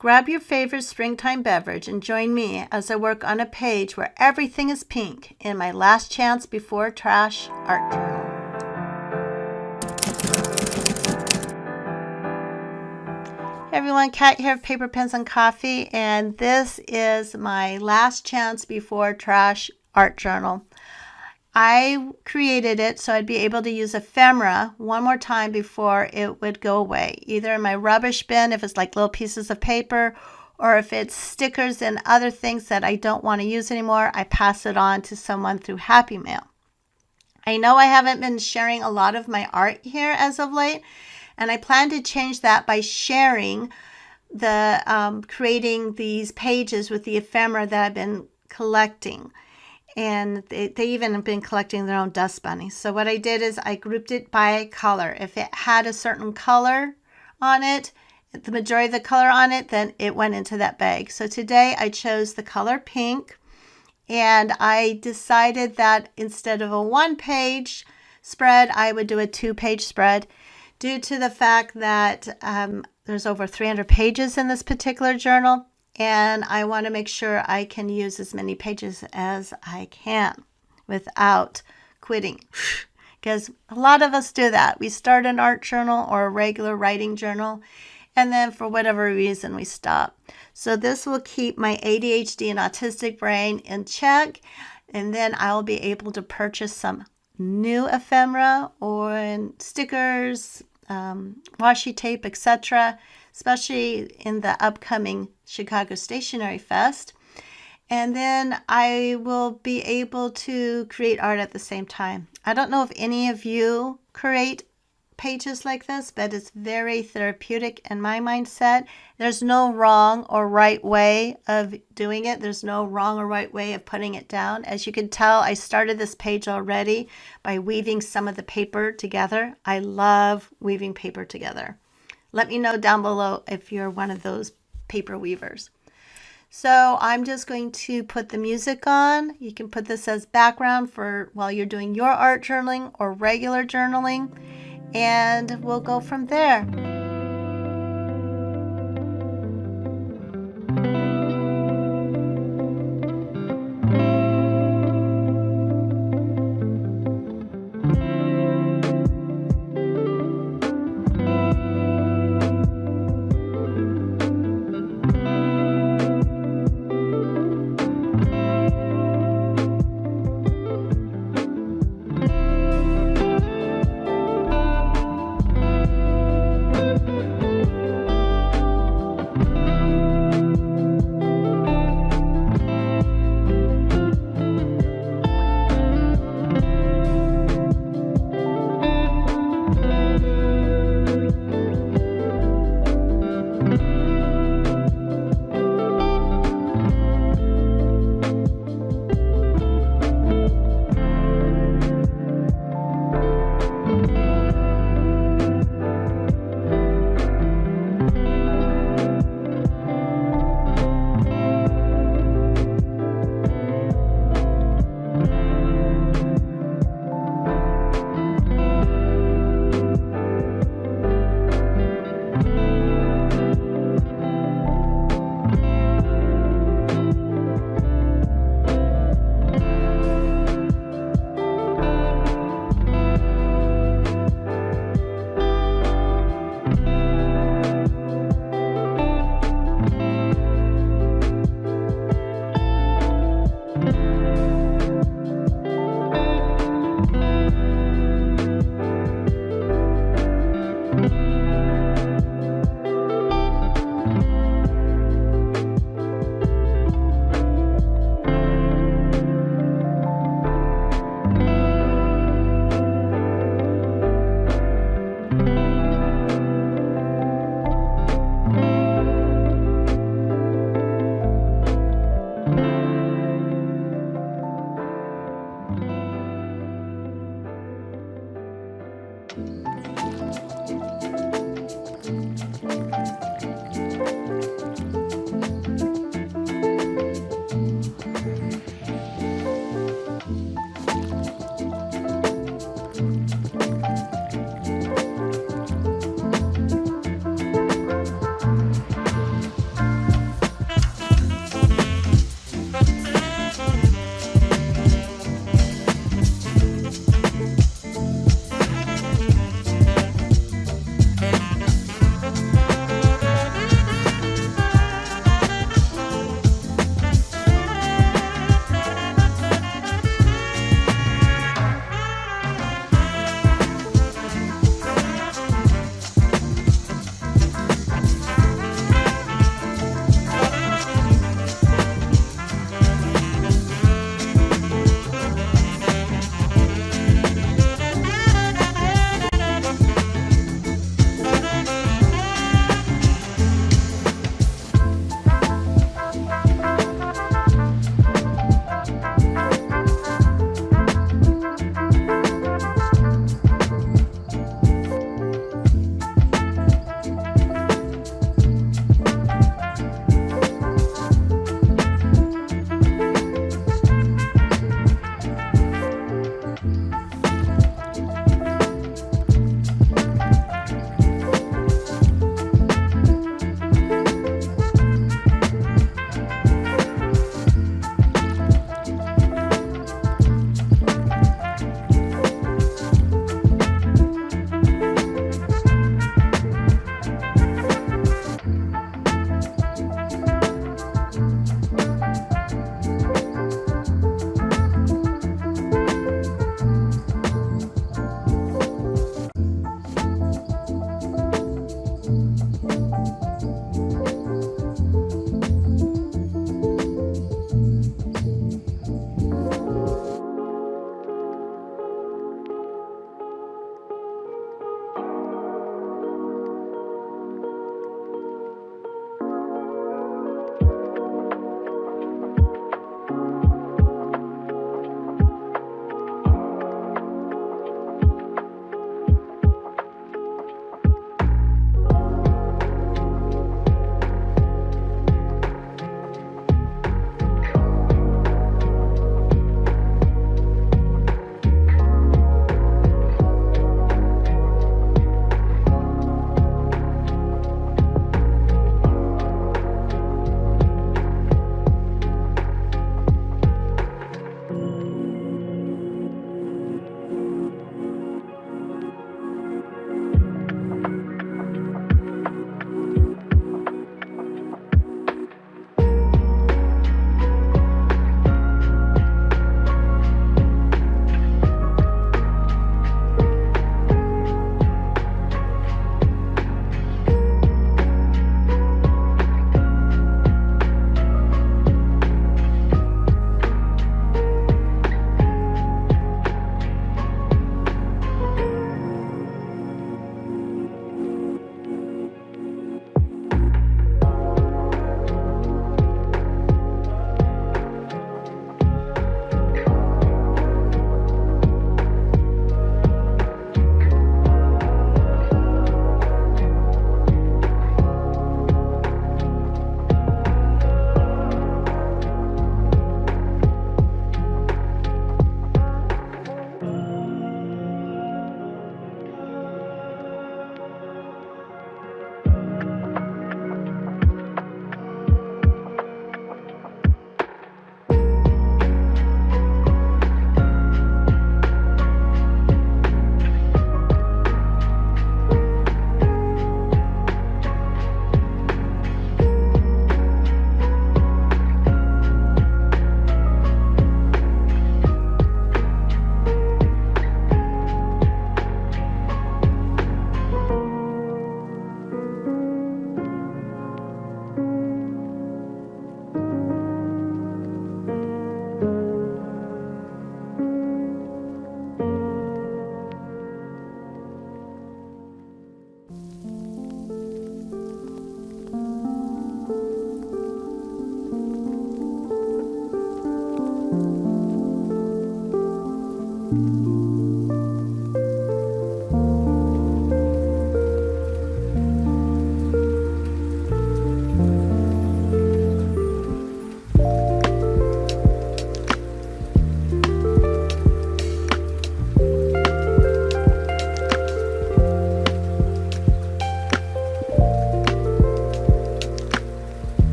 Grab your favorite springtime beverage and join me as I work on a page where everything is pink in my last chance before trash art journal. Hey everyone, Kat here of Paper, Pens, and Coffee, and this is my last chance before trash art journal. I created it so I'd be able to use ephemera one more time before it would go away, either in my rubbish bin if it's like little pieces of paper, or if it's stickers and other things that I don't want to use anymore, I pass it on to someone through Happy Mail. I know I haven't been sharing a lot of my art here as of late, and I plan to change that by sharing the creating these pages with the ephemera that I've been collecting. And they even have been collecting their own dust bunnies. So what I did is I grouped it by color. If it had a certain color on it, the majority of the color on it, then it went into that bag. So today I chose the color pink, and I decided that instead of a one-page spread, I would do a two-page spread due to the fact that there's over 300 pages in this particular journal. And I want to make sure I can use as many pages as I can without quitting. Because a lot of us do that. We start an art journal or a regular writing journal, and then for whatever reason we stop. So this will keep my ADHD and autistic brain in check, and then I'll be able to purchase some new ephemera or stickers, washi tape, etc., especially in the upcoming Chicago Stationery Fest. And then I will be able to create art at the same time. I don't know if any of you create pages like this, but it's very therapeutic in my mindset. There's no wrong or right way of doing it. There's no wrong or right way of putting it down. As you can tell, I started this page already by weaving some of the paper together. I love weaving paper together. Let me know down below if you're one of those paper weavers. So I'm just going to put the music on. You can put this as background for while you're doing your art journaling or regular journaling, and we'll go from there.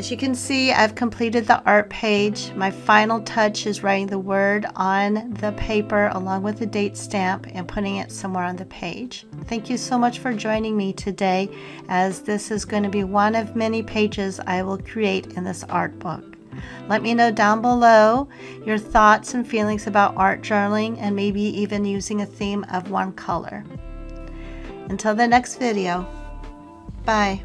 As you can see, I've completed the art page. My final touch is writing the word on the paper along with the date stamp and putting it somewhere on the page. Thank you so much for joining me today, as this is going to be one of many pages I will create in this art book. Let me know down below your thoughts and feelings about art journaling, and maybe even using a theme of one color. Until the next video, bye.